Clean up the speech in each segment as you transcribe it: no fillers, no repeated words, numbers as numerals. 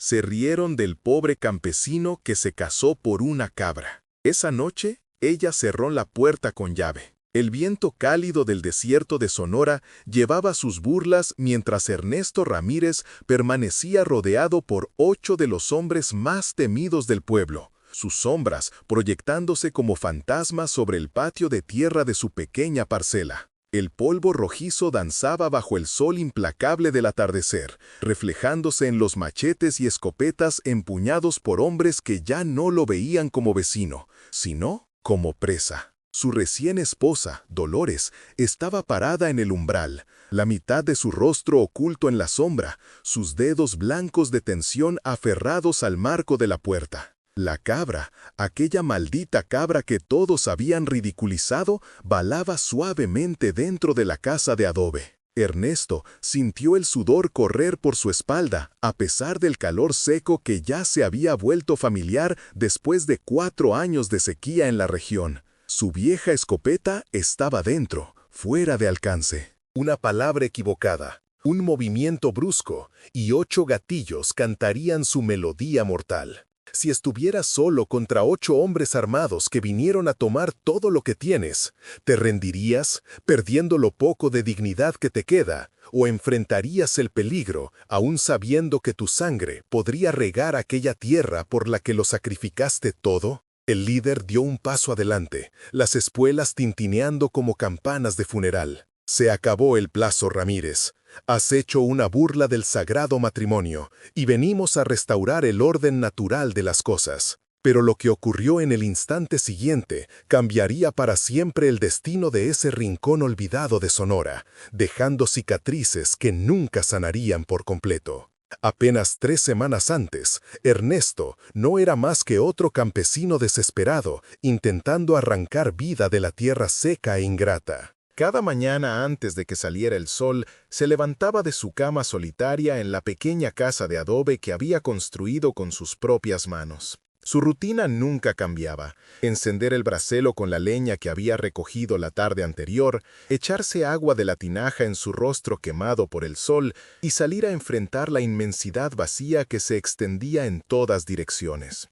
Se rieron del pobre campesino que se casó por una cabra. Esa noche, ella cerró la puerta con llave. El viento cálido del desierto de Sonora llevaba sus burlas mientras Ernesto Ramírez permanecía rodeado por 8 de los hombres más temidos del pueblo, sus sombras proyectándose como fantasmas sobre el patio de tierra de su pequeña parcela. El polvo rojizo danzaba bajo el sol implacable del atardecer, reflejándose en los machetes y escopetas empuñados por hombres que ya no lo veían como vecino, sino como presa. Su recién esposa, Dolores, estaba parada en el umbral, la mitad de su rostro oculto en la sombra, sus dedos blancos de tensión aferrados al marco de la puerta. La cabra, aquella maldita cabra que todos habían ridiculizado, balaba suavemente dentro de la casa de adobe. Ernesto sintió el sudor correr por su espalda, a pesar del calor seco que ya se había vuelto familiar después de 4 años de sequía en la región. Su vieja escopeta estaba dentro, fuera de alcance. Una palabra equivocada, un movimiento brusco, y 8 gatillos cantarían su melodía mortal. Si estuvieras solo contra 8 hombres armados que vinieron a tomar todo lo que tienes, ¿te rendirías, perdiendo lo poco de dignidad que te queda, o enfrentarías el peligro, aún sabiendo que tu sangre podría regar aquella tierra por la que lo sacrificaste todo? El líder dio un paso adelante, las espuelas tintineando como campanas de funeral. Se acabó el plazo, Ramírez. Has hecho una burla del sagrado matrimonio, y venimos a restaurar el orden natural de las cosas. Pero lo que ocurrió en el instante siguiente cambiaría para siempre el destino de ese rincón olvidado de Sonora, dejando cicatrices que nunca sanarían por completo. Apenas 3 semanas antes, Ernesto no era más que otro campesino desesperado, intentando arrancar vida de la tierra seca e ingrata. Cada mañana antes de que saliera el sol, se levantaba de su cama solitaria en la pequeña casa de adobe que había construido con sus propias manos. Su rutina nunca cambiaba: encender el brasero con la leña que había recogido la tarde anterior, echarse agua de la tinaja en su rostro quemado por el sol y salir a enfrentar la inmensidad vacía que se extendía en todas direcciones.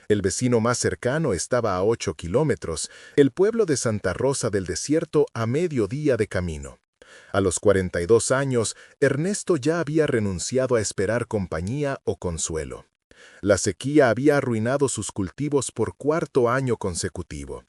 El vecino más cercano estaba a 8 kilómetros, el pueblo de Santa Rosa del Desierto a mediodía de camino. A los 42 años, Ernesto ya había renunciado a esperar compañía o consuelo. La sequía había arruinado sus cultivos por 4.º año consecutivo.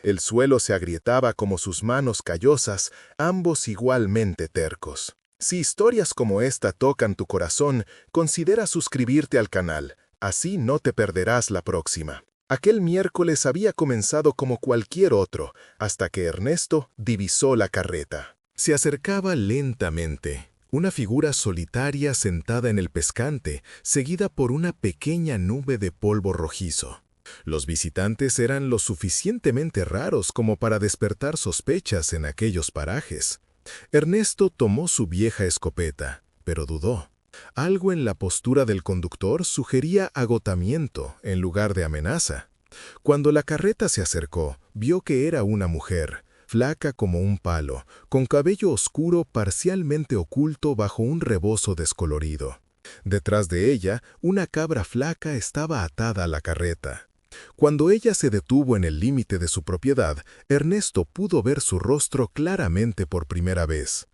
El suelo se agrietaba como sus manos callosas, ambos igualmente tercos. Si historias como esta tocan tu corazón, considera suscribirte al canal. Así no te perderás la próxima. Aquel miércoles había comenzado como cualquier otro, hasta que Ernesto divisó la carreta. Se acercaba lentamente, una figura solitaria sentada en el pescante, seguida por una pequeña nube de polvo rojizo. Los visitantes eran lo suficientemente raros como para despertar sospechas en aquellos parajes. Ernesto tomó su vieja escopeta, pero dudó. Algo en la postura del conductor sugería agotamiento en lugar de amenaza. Cuando la carreta se acercó, vio que era una mujer, flaca como un palo, con cabello oscuro parcialmente oculto bajo un rebozo descolorido. Detrás de ella, una cabra flaca estaba atada a la carreta. Cuando ella se detuvo en el límite de su propiedad, Ernesto pudo ver su rostro claramente por primera vez.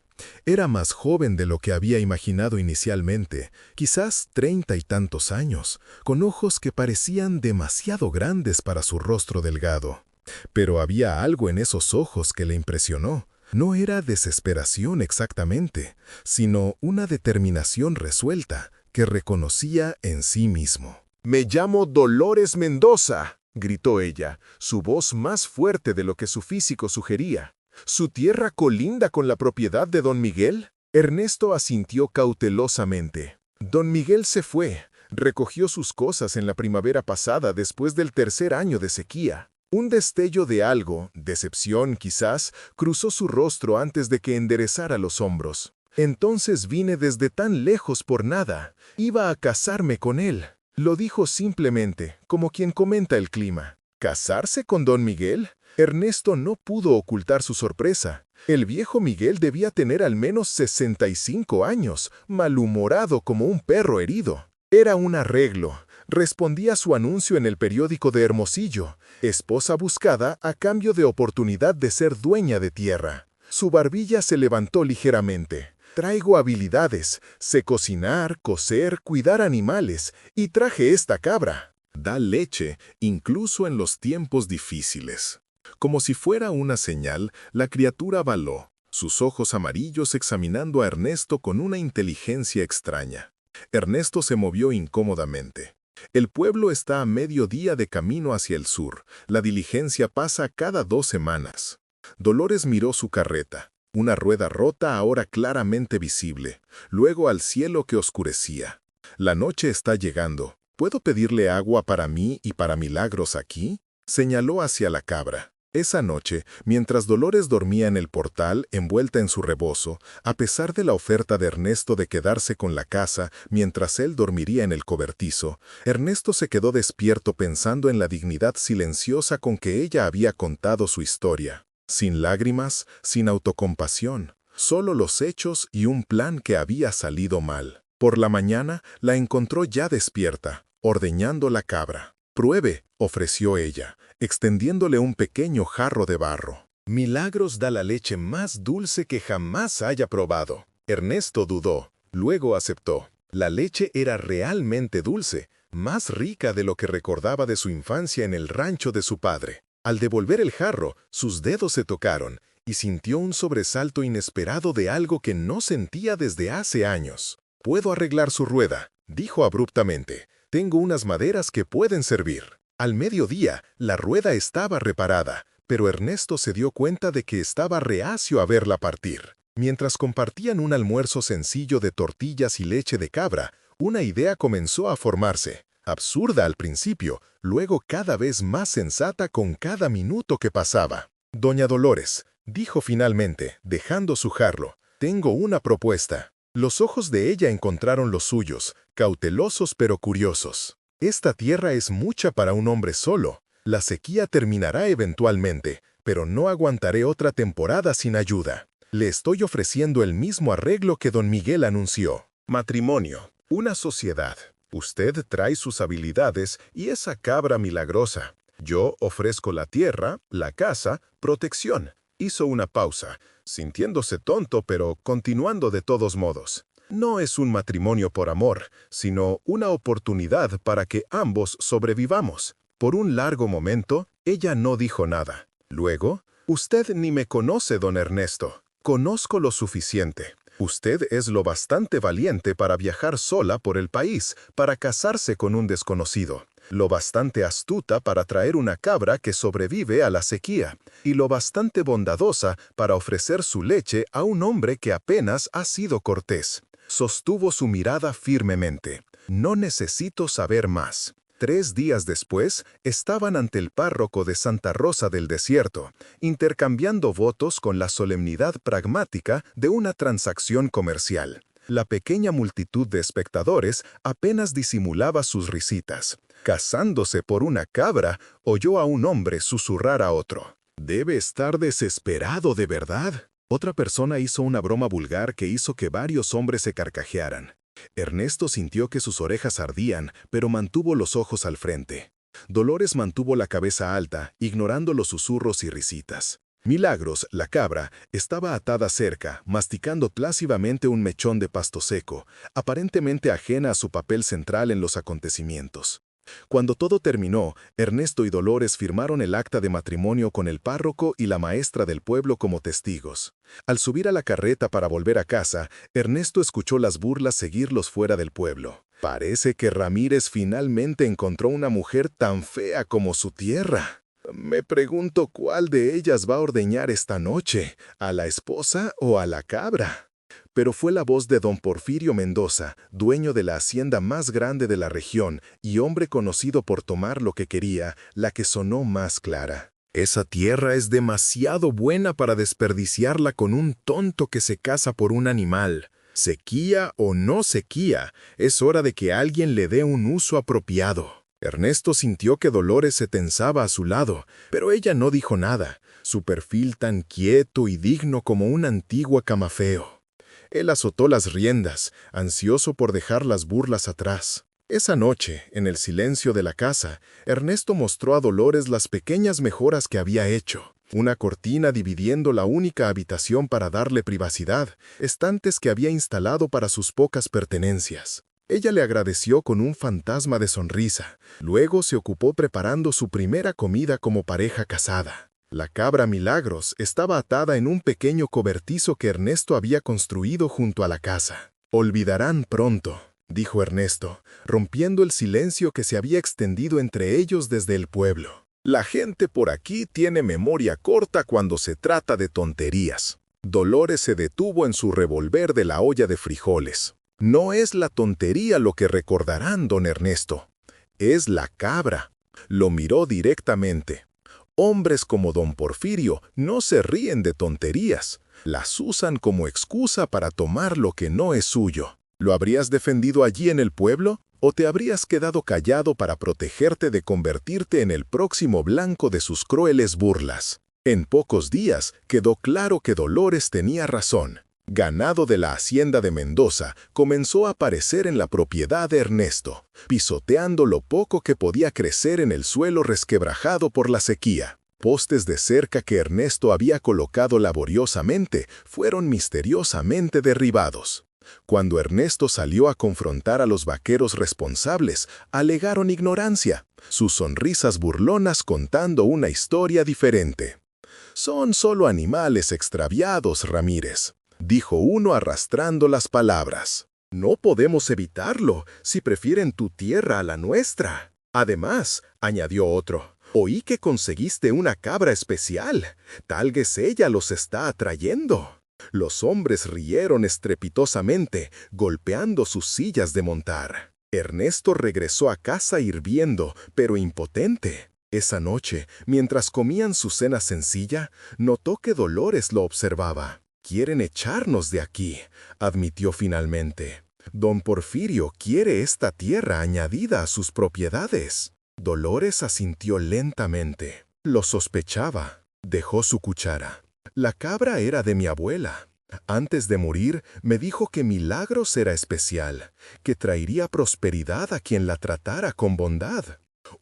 Era más joven de lo que había imaginado inicialmente, quizás 30 y tantos años, con ojos que parecían demasiado grandes para su rostro delgado. Pero había algo en esos ojos que le impresionó. No era desesperación exactamente, sino una determinación resuelta que reconocía en sí mismo. «Me llamo Dolores Mendoza», gritó ella, su voz más fuerte de lo que su físico sugería. ¿Su tierra colinda con la propiedad de don Miguel? Ernesto asintió cautelosamente. Don Miguel se fue, recogió sus cosas en la primavera pasada después del 3.er año de sequía. Un destello de algo, decepción quizás, cruzó su rostro antes de que enderezara los hombros. Entonces vine desde tan lejos por nada. Iba a casarme con él. Lo dijo simplemente, como quien comenta el clima. ¿Casarse con don Miguel? Ernesto no pudo ocultar su sorpresa. El viejo Miguel debía tener al menos 65 años, malhumorado como un perro herido. Era un arreglo. Respondía a su anuncio en el periódico de Hermosillo. Esposa buscada a cambio de oportunidad de ser dueña de tierra. Su barbilla se levantó ligeramente. Traigo habilidades. Sé cocinar, coser, cuidar animales. Y traje esta cabra. Da leche, incluso en los tiempos difíciles. Como si fuera una señal, la criatura baló, sus ojos amarillos examinando a Ernesto con una inteligencia extraña. Ernesto se movió incómodamente. El pueblo está a mediodía de camino hacia el sur. La diligencia pasa cada 2 semanas. Dolores miró su carreta, una rueda rota ahora claramente visible, luego al cielo que oscurecía. La noche está llegando. ¿Puedo pedirle agua para mí y para Milagros aquí? Señaló hacia la cabra. Esa noche, mientras Dolores dormía en el portal, envuelta en su rebozo, a pesar de la oferta de Ernesto de quedarse con la casa mientras él dormiría en el cobertizo, Ernesto se quedó despierto pensando en la dignidad silenciosa con que ella había contado su historia. Sin lágrimas, sin autocompasión, solo los hechos y un plan que había salido mal. Por la mañana, la encontró ya despierta, ordeñando la cabra. «Pruebe», ofreció ella, extendiéndole un pequeño jarro de barro. «Milagros da la leche más dulce que jamás haya probado». Ernesto dudó, luego aceptó. La leche era realmente dulce, más rica de lo que recordaba de su infancia en el rancho de su padre. Al devolver el jarro, sus dedos se tocaron y sintió un sobresalto inesperado de algo que no sentía desde hace años. «Puedo arreglar su rueda», dijo abruptamente. «Tengo unas maderas que pueden servir». Al mediodía, la rueda estaba reparada, pero Ernesto se dio cuenta de que estaba reacio a verla partir. Mientras compartían un almuerzo sencillo de tortillas y leche de cabra, una idea comenzó a formarse. Absurda al principio, luego cada vez más sensata con cada minuto que pasaba. «Doña Dolores», dijo finalmente, dejando su jarro, «tengo una propuesta». Los ojos de ella encontraron los suyos, cautelosos pero curiosos. «Esta tierra es mucha para un hombre solo. La sequía terminará eventualmente, pero no aguantaré otra temporada sin ayuda. Le estoy ofreciendo el mismo arreglo que don Miguel anunció. Matrimonio, una sociedad. Usted trae sus habilidades y esa cabra milagrosa. Yo ofrezco la tierra, la casa, protección». Hizo una pausa, sintiéndose tonto pero continuando de todos modos. «No es un matrimonio por amor, sino una oportunidad para que ambos sobrevivamos». Por un largo momento, ella no dijo nada. Luego, «Usted ni me conoce, don Ernesto. Conozco lo suficiente. Usted es lo bastante valiente para viajar sola por el país, para casarse con un desconocido. Lo bastante astuta para traer una cabra que sobrevive a la sequía, y lo bastante bondadosa para ofrecer su leche a un hombre que apenas ha sido cortés». Sostuvo su mirada firmemente. «No necesito saber más». 3 días después, estaban ante el párroco de Santa Rosa del Desierto, intercambiando votos con la solemnidad pragmática de una transacción comercial. La pequeña multitud de espectadores apenas disimulaba sus risitas. Casándose por una cabra, oyó a un hombre susurrar a otro. «Debe estar desesperado de verdad». Otra persona hizo una broma vulgar que hizo que varios hombres se carcajearan. Ernesto sintió que sus orejas ardían, pero mantuvo los ojos al frente. Dolores mantuvo la cabeza alta, ignorando los susurros y risitas. Milagros, la cabra, estaba atada cerca, masticando plácidamente un mechón de pasto seco, aparentemente ajena a su papel central en los acontecimientos. Cuando todo terminó, Ernesto y Dolores firmaron el acta de matrimonio con el párroco y la maestra del pueblo como testigos. Al subir a la carreta para volver a casa, Ernesto escuchó las burlas seguirlos fuera del pueblo. «Parece que Ramírez finalmente encontró una mujer tan fea como su tierra. Me pregunto cuál de ellas va a ordeñar esta noche, ¿a la esposa o a la cabra?». Pero fue la voz de don Porfirio Mendoza, dueño de la hacienda más grande de la región y hombre conocido por tomar lo que quería, la que sonó más clara. «Esa tierra es demasiado buena para desperdiciarla con un tonto que se casa por un animal. Sequía o no sequía, es hora de que alguien le dé un uso apropiado». Ernesto sintió que Dolores se tensaba a su lado, pero ella no dijo nada, su perfil tan quieto y digno como una antigua Camafeo. Él azotó las riendas, ansioso por dejar las burlas atrás. Esa noche, en el silencio de la casa, Ernesto mostró a Dolores las pequeñas mejoras que había hecho. Una cortina dividiendo la única habitación para darle privacidad, estantes que había instalado para sus pocas pertenencias. Ella le agradeció con un fantasma de sonrisa. Luego se ocupó preparando su primera comida como pareja casada. La cabra Milagros estaba atada en un pequeño cobertizo que Ernesto había construido junto a la casa. «Olvidarán pronto», dijo Ernesto, rompiendo el silencio que se había extendido entre ellos desde el pueblo. «La gente por aquí tiene memoria corta cuando se trata de tonterías». Dolores se detuvo en su revolver de la olla de frijoles. «No es la tontería lo que recordarán, don Ernesto. Es la cabra». Lo miró directamente. «Hombres como don Porfirio no se ríen de tonterías. Las usan como excusa para tomar lo que no es suyo. ¿Lo habrías defendido allí en el pueblo? ¿O te habrías quedado callado para protegerte de convertirte en el próximo blanco de sus crueles burlas?» En pocos días quedó claro que Dolores tenía razón. Ganado de la hacienda de Mendoza comenzó a aparecer en la propiedad de Ernesto, pisoteando lo poco que podía crecer en el suelo resquebrajado por la sequía. Postes de cerca que Ernesto había colocado laboriosamente fueron misteriosamente derribados. Cuando Ernesto salió a confrontar a los vaqueros responsables, alegaron ignorancia, sus sonrisas burlonas contando una historia diferente. «Son solo animales extraviados, Ramírez», dijo uno arrastrando las palabras. «No podemos evitarlo si prefieren tu tierra a la nuestra». Además, añadió otro, «oí que conseguiste una cabra especial. Tal vez ella los está atrayendo». Los hombres rieron estrepitosamente, golpeando sus sillas de montar. Ernesto regresó a casa hirviendo, pero impotente. Esa noche, mientras comían su cena sencilla, notó que Dolores lo observaba. «Quieren echarnos de aquí», admitió finalmente. «Don Porfirio quiere esta tierra añadida a sus propiedades». Dolores asintió lentamente. Lo sospechaba. Dejó su cuchara. «La cabra era de mi abuela. Antes de morir, me dijo que Milagros era especial, que traería prosperidad a quien la tratara con bondad».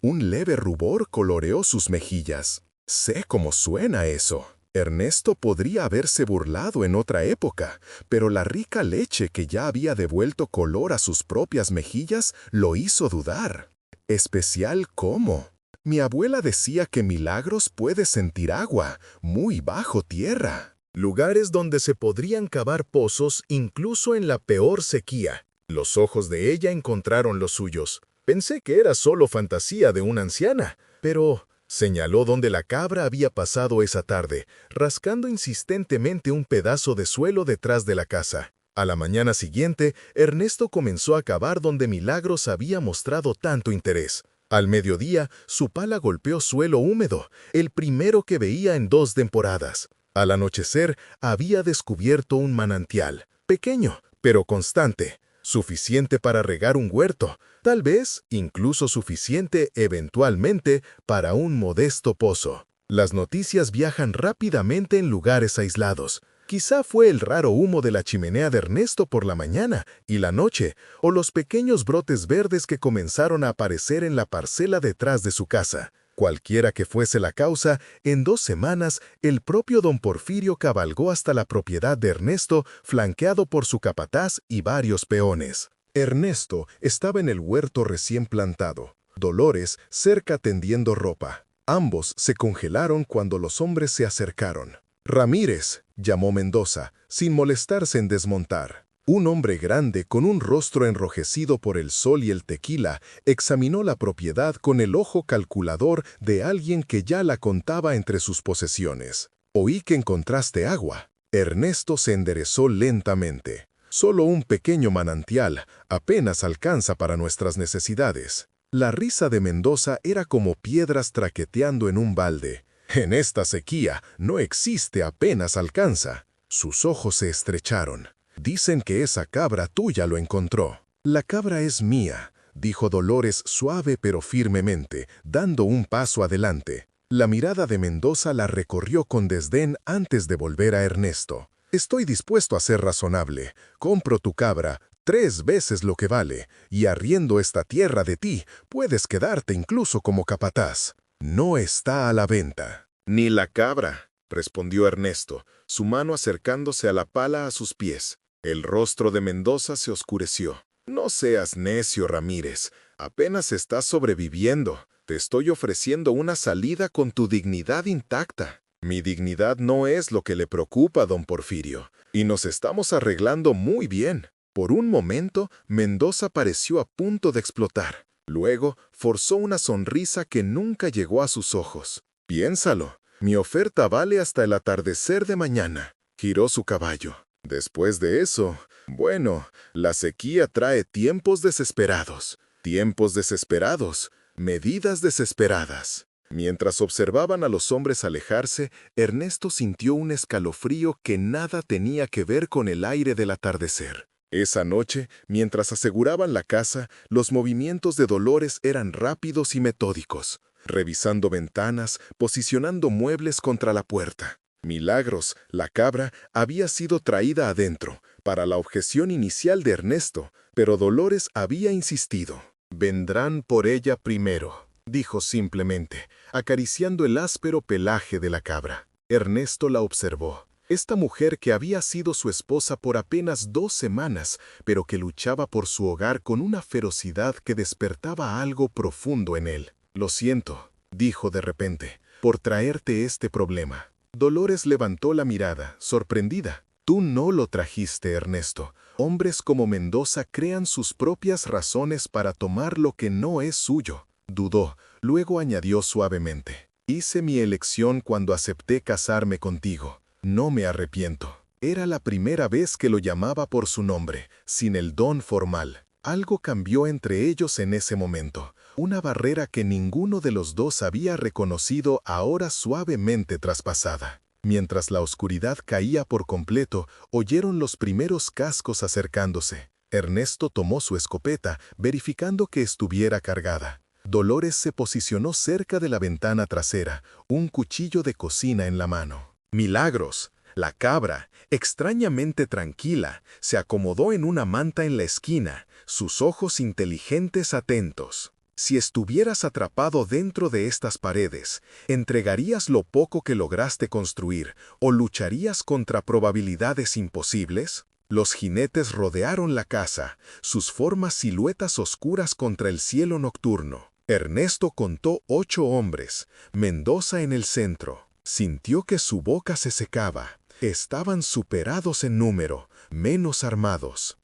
Un leve rubor coloreó sus mejillas. «Sé cómo suena eso». Ernesto podría haberse burlado en otra época, pero la rica leche que ya había devuelto color a sus propias mejillas lo hizo dudar. «¿Especial cómo?» «Mi abuela decía que Milagros puede sentir agua, muy bajo tierra. Lugares donde se podrían cavar pozos incluso en la peor sequía». Los ojos de ella encontraron los suyos. «Pensé que era solo fantasía de una anciana, pero...» Señaló donde la cabra había pasado esa tarde, rascando insistentemente un pedazo de suelo detrás de la casa. A la mañana siguiente, Ernesto comenzó a cavar donde Milagros había mostrado tanto interés. Al mediodía, su pala golpeó suelo húmedo, el primero que veía en 2 temporadas. Al anochecer, había descubierto un manantial, pequeño, pero constante, suficiente para regar un huerto, tal vez incluso suficiente eventualmente para un modesto pozo. Las noticias viajan rápidamente en lugares aislados. Quizá fue el raro humo de la chimenea de Ernesto por la mañana y la noche, o los pequeños brotes verdes que comenzaron a aparecer en la parcela detrás de su casa. Cualquiera que fuese la causa, en 2 semanas el propio don Porfirio cabalgó hasta la propiedad de Ernesto, flanqueado por su capataz y varios peones. Ernesto estaba en el huerto recién plantado, Dolores cerca tendiendo ropa. Ambos se congelaron cuando los hombres se acercaron. «Ramírez», llamó Mendoza, sin molestarse en desmontar. Un hombre grande, con un rostro enrojecido por el sol y el tequila, examinó la propiedad con el ojo calculador de alguien que ya la contaba entre sus posesiones. «Oí que encontraste agua». Ernesto se enderezó lentamente. «Solo un pequeño manantial, apenas alcanza para nuestras necesidades». La risa de Mendoza era como piedras traqueteando en un balde. «En esta sequía no existe apenas alcanza». Sus ojos se estrecharon. «Dicen que esa cabra tuya lo encontró». «La cabra es mía», dijo Dolores suave pero firmemente, dando un paso adelante. La mirada de Mendoza la recorrió con desdén antes de volver a Ernesto. «Estoy dispuesto a ser razonable. Compro tu cabra, 3 veces lo que vale, y arriendo esta tierra de ti, puedes quedarte incluso como capataz. No está a la venta. Ni la cabra, respondió Ernesto, su mano acercándose a la pala a sus pies. El rostro de Mendoza se oscureció. No seas necio, Ramírez. Apenas estás sobreviviendo. Te estoy ofreciendo una salida con tu dignidad intacta. Mi dignidad no es lo que le preocupa a don Porfirio, y nos estamos arreglando muy bien. Por un momento, Mendoza pareció a punto de explotar. Luego, forzó una sonrisa que nunca llegó a sus ojos. Piénsalo, mi oferta vale hasta el atardecer de mañana. Giró su caballo. Después de eso, bueno, la sequía trae tiempos desesperados. Tiempos desesperados, medidas desesperadas. Mientras observaban a los hombres alejarse, Ernesto sintió un escalofrío que nada tenía que ver con el aire del atardecer. Esa noche, mientras aseguraban la casa, los movimientos de Dolores eran rápidos y metódicos, revisando ventanas, posicionando muebles contra la puerta. Milagros, la cabra, había sido traída adentro, para la objeción inicial de Ernesto, pero Dolores había insistido. «Vendrán por ella primero», dijo simplemente, acariciando el áspero pelaje de la cabra. Ernesto la observó. Esta mujer que había sido su esposa por apenas 2 semanas, pero que luchaba por su hogar con una ferocidad que despertaba algo profundo en él. «Lo siento», dijo de repente, «por traerte este problema». Dolores levantó la mirada, sorprendida. «Tú no lo trajiste, Ernesto. Hombres como Mendoza crean sus propias razones para tomar lo que no es suyo». Dudó, luego añadió suavemente. «Hice mi elección cuando acepté casarme contigo. No me arrepiento». Era la primera vez que lo llamaba por su nombre, sin el don formal. Algo cambió entre ellos en ese momento. Una barrera que ninguno de los dos había reconocido ahora suavemente traspasada. Mientras la oscuridad caía por completo, oyeron los primeros cascos acercándose. Ernesto tomó su escopeta, verificando que estuviera cargada. Dolores se posicionó cerca de la ventana trasera, un cuchillo de cocina en la mano. Milagros, la cabra, extrañamente tranquila, se acomodó en una manta en la esquina, sus ojos inteligentes atentos. Si estuvieras atrapado dentro de estas paredes, ¿entregarías lo poco que lograste construir o lucharías contra probabilidades imposibles? Los jinetes rodearon la casa, sus formas siluetas oscuras contra el cielo nocturno. Ernesto contó 8 hombres, Mendoza en el centro. Sintió que su boca se secaba. Estaban superados en número, menos armados.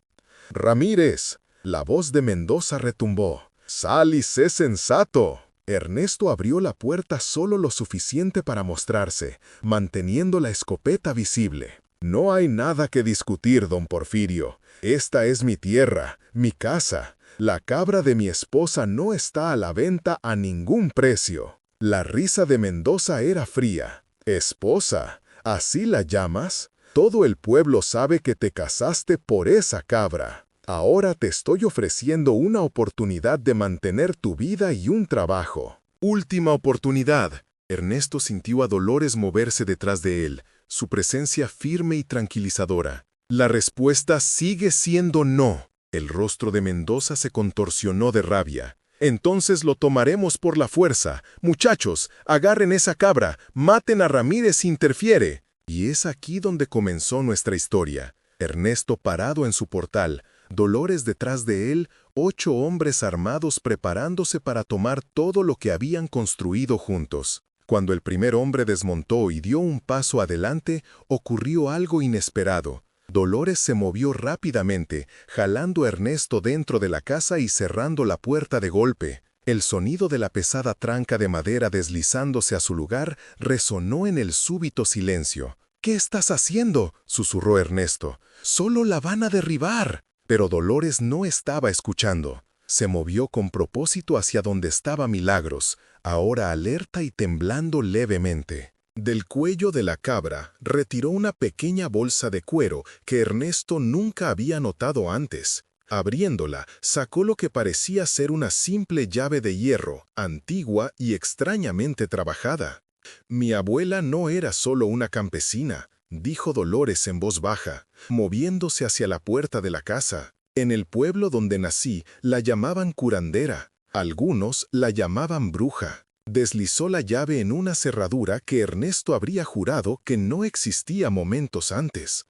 «Ramírez», la voz de Mendoza retumbó. «Sal y sé sensato». Ernesto abrió la puerta solo lo suficiente para mostrarse, manteniendo la escopeta visible. «No hay nada que discutir, don Porfirio. Esta es mi tierra, mi casa. La cabra de mi esposa no está a la venta a ningún precio». La risa de Mendoza era fría. «¿Esposa? ¿Así la llamas? Todo el pueblo sabe que te casaste por esa cabra. Ahora te estoy ofreciendo una oportunidad de mantener tu vida y un trabajo». «Última oportunidad». Ernesto sintió a Dolores moverse detrás de él, su presencia firme y tranquilizadora. «La respuesta sigue siendo no». El rostro de Mendoza se contorsionó de rabia. «Entonces lo tomaremos por la fuerza. Muchachos, agarren esa cabra, maten a Ramírez si interfiere». Y es aquí donde comenzó nuestra historia. Ernesto parado en su portal, Dolores detrás de él, 8 hombres armados preparándose para tomar todo lo que habían construido juntos. Cuando el primer hombre desmontó y dio un paso adelante, ocurrió algo inesperado. Dolores se movió rápidamente, jalando a Ernesto dentro de la casa y cerrando la puerta de golpe. El sonido de la pesada tranca de madera deslizándose a su lugar resonó en el súbito silencio. «¿Qué estás haciendo?», susurró Ernesto. «Solo la van a derribar». Pero Dolores no estaba escuchando. Se movió con propósito hacia donde estaba Milagros, ahora alerta y temblando levemente. Del cuello de la cabra retiró una pequeña bolsa de cuero que Ernesto nunca había notado antes. Abriéndola, sacó lo que parecía ser una simple llave de hierro, antigua y extrañamente trabajada. «Mi abuela no era solo una campesina», dijo Dolores en voz baja, moviéndose hacia la puerta de la casa. En el pueblo donde nací la llamaban curandera, algunos la llamaban bruja. Deslizó la llave en una cerradura que Ernesto habría jurado que no existía momentos antes.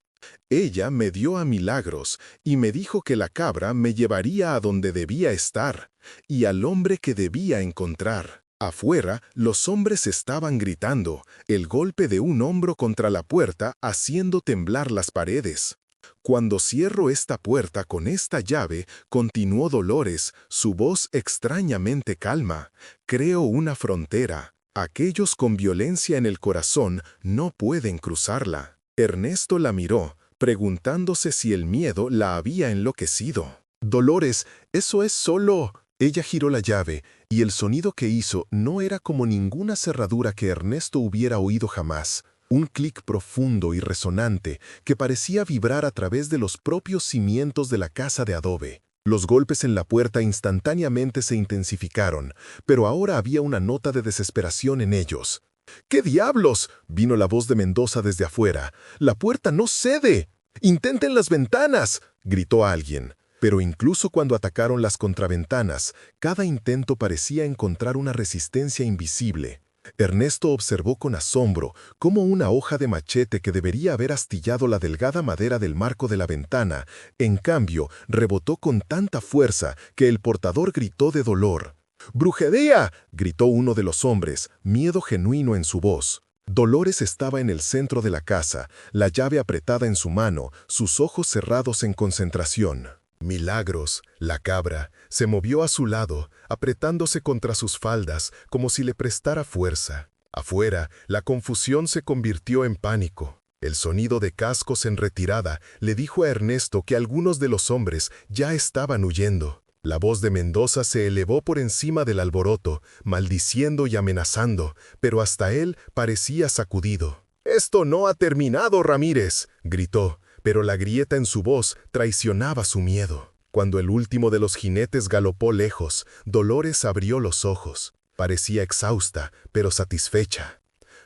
Ella me dio a Milagros y me dijo que la cabra me llevaría a donde debía estar y al hombre que debía encontrar. Afuera, los hombres estaban gritando, el golpe de un hombro contra la puerta haciendo temblar las paredes. Cuando cierro esta puerta con esta llave, continuó Dolores, su voz extrañamente calma, creo una frontera. Aquellos con violencia en el corazón no pueden cruzarla. Ernesto la miró, preguntándose si el miedo la había enloquecido. Dolores, eso es solo... Ella giró la llave, y el sonido que hizo no era como ninguna cerradura que Ernesto hubiera oído jamás. Un clic profundo y resonante que parecía vibrar a través de los propios cimientos de la casa de adobe. Los golpes en la puerta instantáneamente se intensificaron, pero ahora había una nota de desesperación en ellos. «¿Qué diablos?», vino la voz de Mendoza desde afuera. «¡La puerta no cede! ¡Intenten las ventanas!», gritó alguien. Pero incluso cuando atacaron las contraventanas, cada intento parecía encontrar una resistencia invisible. Ernesto observó con asombro cómo una hoja de machete que debería haber astillado la delgada madera del marco de la ventana, en cambio, rebotó con tanta fuerza que el portador gritó de dolor. «¡Brujería!», gritó uno de los hombres, miedo genuino en su voz. Dolores estaba en el centro de la casa, la llave apretada en su mano, sus ojos cerrados en concentración. Milagros, la cabra, se movió a su lado, apretándose contra sus faldas como si le prestara fuerza. Afuera, la confusión se convirtió en pánico. El sonido de cascos en retirada le dijo a Ernesto que algunos de los hombres ya estaban huyendo. La voz de Mendoza se elevó por encima del alboroto, maldiciendo y amenazando, pero hasta él parecía sacudido. «¡Esto no ha terminado, Ramírez!», gritó. Pero la grieta en su voz traicionaba su miedo. Cuando el último de los jinetes galopó lejos, Dolores abrió los ojos. Parecía exhausta, pero satisfecha.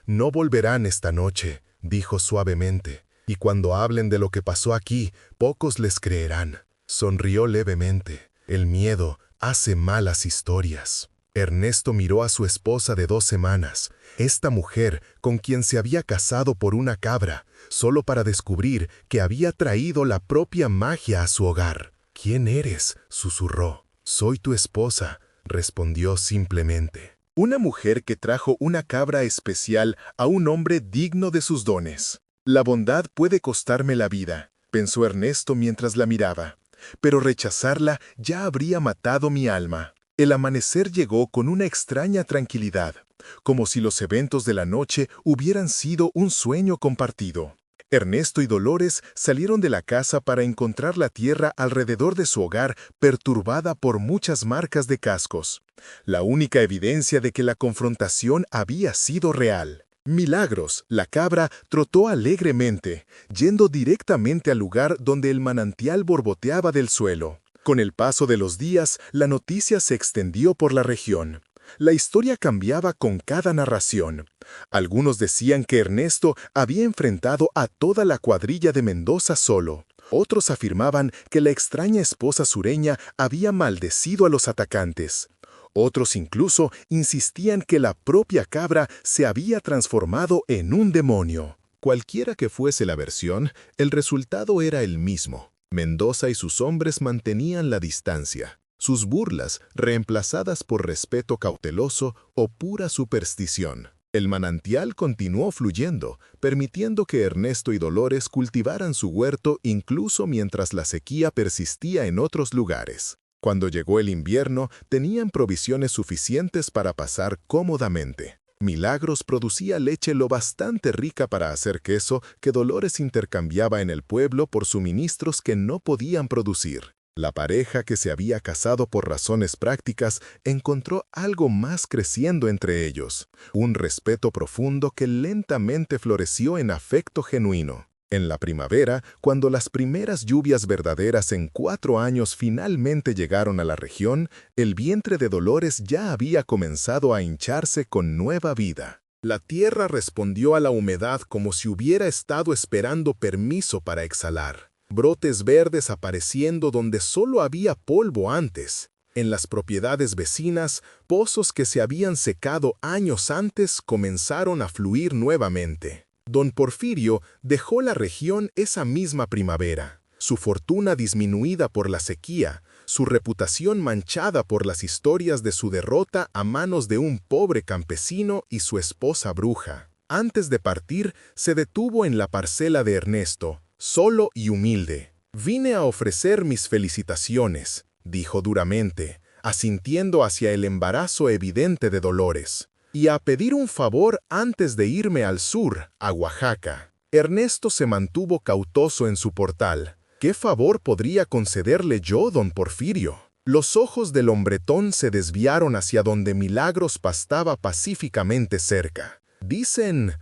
«No volverán esta noche», dijo suavemente, «y cuando hablen de lo que pasó aquí, pocos les creerán». Sonrió levemente. El miedo hace malas historias. Ernesto miró a su esposa de 2 semanas, esta mujer con quien se había casado por una cabra, solo para descubrir que había traído la propia magia a su hogar. «¿Quién eres?», susurró. «Soy tu esposa», respondió simplemente. «Una mujer que trajo una cabra especial a un hombre digno de sus dones. La bondad puede costarme la vida», pensó Ernesto mientras la miraba. «Pero rechazarla ya habría matado mi alma». El amanecer llegó con una extraña tranquilidad, como si los eventos de la noche hubieran sido un sueño compartido. Ernesto y Dolores salieron de la casa para encontrar la tierra alrededor de su hogar perturbada por muchas marcas de cascos, la única evidencia de que la confrontación había sido real. Milagros, la cabra, trotó alegremente, yendo directamente al lugar donde el manantial borboteaba del suelo. Con el paso de los días, la noticia se extendió por la región. La historia cambiaba con cada narración. Algunos decían que Ernesto había enfrentado a toda la cuadrilla de Mendoza solo. Otros afirmaban que la extraña esposa sureña había maldecido a los atacantes. Otros incluso insistían que la propia cabra se había transformado en un demonio. Cualquiera que fuese la versión, el resultado era el mismo. Mendoza y sus hombres mantenían la distancia, sus burlas reemplazadas por respeto cauteloso o pura superstición. El manantial continuó fluyendo, permitiendo que Ernesto y Dolores cultivaran su huerto incluso mientras la sequía persistía en otros lugares. Cuando llegó el invierno, tenían provisiones suficientes para pasar cómodamente. Milagros producía leche lo bastante rica para hacer queso que Dolores intercambiaba en el pueblo por suministros que no podían producir. La pareja que se había casado por razones prácticas encontró algo más creciendo entre ellos, un respeto profundo que lentamente floreció en afecto genuino. En la primavera, cuando las primeras lluvias verdaderas en 4 años finalmente llegaron a la región, el vientre de Dolores ya había comenzado a hincharse con nueva vida. La tierra respondió a la humedad como si hubiera estado esperando permiso para exhalar. brotes verdes apareciendo donde solo había polvo antes. En las propiedades vecinas, pozos que se habían secado años antes comenzaron a fluir nuevamente. Don Porfirio dejó la región esa misma primavera. Su fortuna disminuida por la sequía, su reputación manchada por las historias de su derrota a manos de un pobre campesino y su esposa bruja. Antes de partir, se detuvo en la parcela de Ernesto, solo y humilde. «Vine a ofrecer mis felicitaciones», dijo duramente, asintiendo hacia el embarazo evidente de Dolores, «y a pedir un favor antes de irme al sur, a Oaxaca». Ernesto se mantuvo cautoso en su portal. ¿Qué favor podría concederle yo, don Porfirio? Los ojos del hombretón se desviaron hacia donde Milagros pastaba pacíficamente cerca. Dicen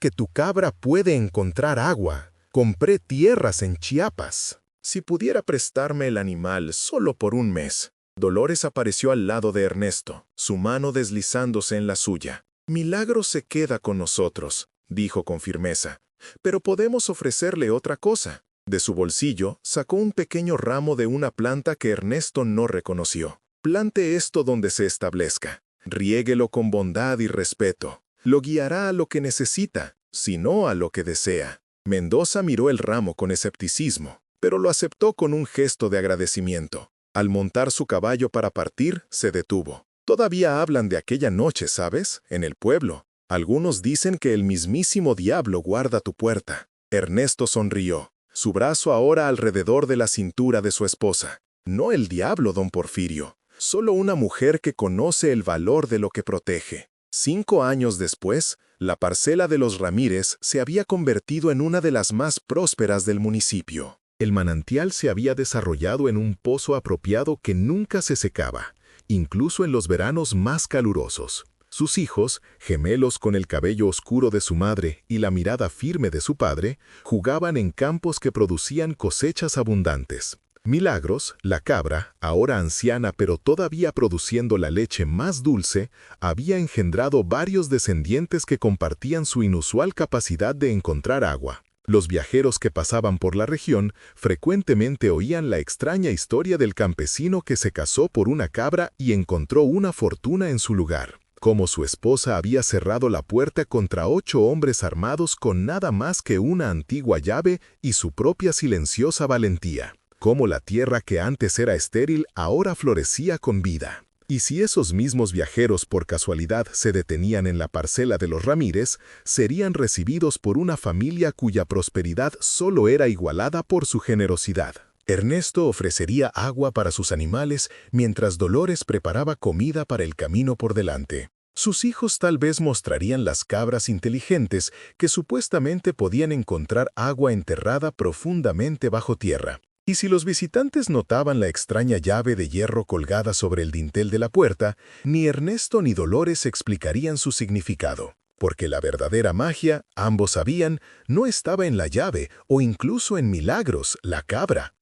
que tu cabra puede encontrar agua. Compré tierras en Chiapas. Si pudiera prestarme el animal solo por un mes. Dolores apareció al lado de Ernesto, su mano deslizándose en la suya. Milagros se queda con nosotros, dijo con firmeza, pero podemos ofrecerle otra cosa. De su bolsillo sacó un pequeño ramo de una planta que Ernesto no reconoció. Plante esto donde se establezca. Riéguelo con bondad y respeto. Lo guiará a lo que necesita, si no a lo que desea. Mendoza miró el ramo con escepticismo, pero lo aceptó con un gesto de agradecimiento. Al montar su caballo para partir, se detuvo. Todavía hablan de aquella noche, ¿sabes? En el pueblo. Algunos dicen que el mismísimo diablo guarda tu puerta. Ernesto sonrió, su brazo ahora alrededor de la cintura de su esposa. No el diablo, don Porfirio, solo una mujer que conoce el valor de lo que protege. 5 años después, la parcela de los Ramírez se había convertido en una de las más prósperas del municipio. El manantial se había desarrollado en un pozo apropiado que nunca se secaba, incluso en los veranos más calurosos. Sus hijos, gemelos con el cabello oscuro de su madre y la mirada firme de su padre, jugaban en campos que producían cosechas abundantes. Milagros, la cabra, ahora anciana pero todavía produciendo la leche más dulce, había engendrado varios descendientes que compartían su inusual capacidad de encontrar agua. Los viajeros que pasaban por la región frecuentemente oían la extraña historia del campesino que se casó por una cabra y encontró una fortuna en su lugar. Cómo su esposa había cerrado la puerta contra 8 hombres armados con nada más que una antigua llave y su propia silenciosa valentía. Cómo la tierra que antes era estéril ahora florecía con vida. Y si esos mismos viajeros por casualidad se detenían en la parcela de los Ramírez, serían recibidos por una familia cuya prosperidad solo era igualada por su generosidad. Ernesto ofrecería agua para sus animales mientras Dolores preparaba comida para el camino por delante. Sus hijos tal vez mostrarían las cabras inteligentes que supuestamente podían encontrar agua enterrada profundamente bajo tierra. Y si los visitantes notaban la extraña llave de hierro colgada sobre el dintel de la puerta, ni Ernesto ni Dolores explicarían su significado. Porque la verdadera magia, ambos sabían, no estaba en la llave o incluso en Milagros, la cabra.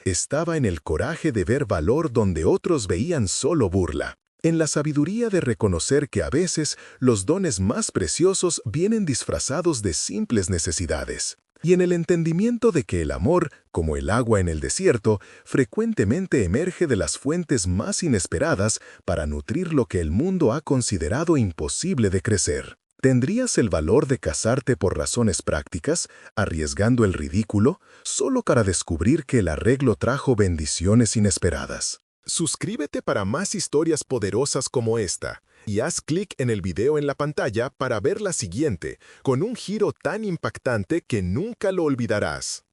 Estaba en el coraje de ver valor donde otros veían solo burla. En la sabiduría de reconocer que a veces los dones más preciosos vienen disfrazados de simples necesidades. Y en el entendimiento de que el amor, como el agua en el desierto, frecuentemente emerge de las fuentes más inesperadas para nutrir lo que el mundo ha considerado imposible de crecer. ¿Tendrías el valor de casarte por razones prácticas, arriesgando el ridículo, solo para descubrir que el arreglo trajo bendiciones inesperadas? Suscríbete para más historias poderosas como esta, y haz clic en el video en la pantalla para ver la siguiente, con un giro tan impactante que nunca lo olvidarás.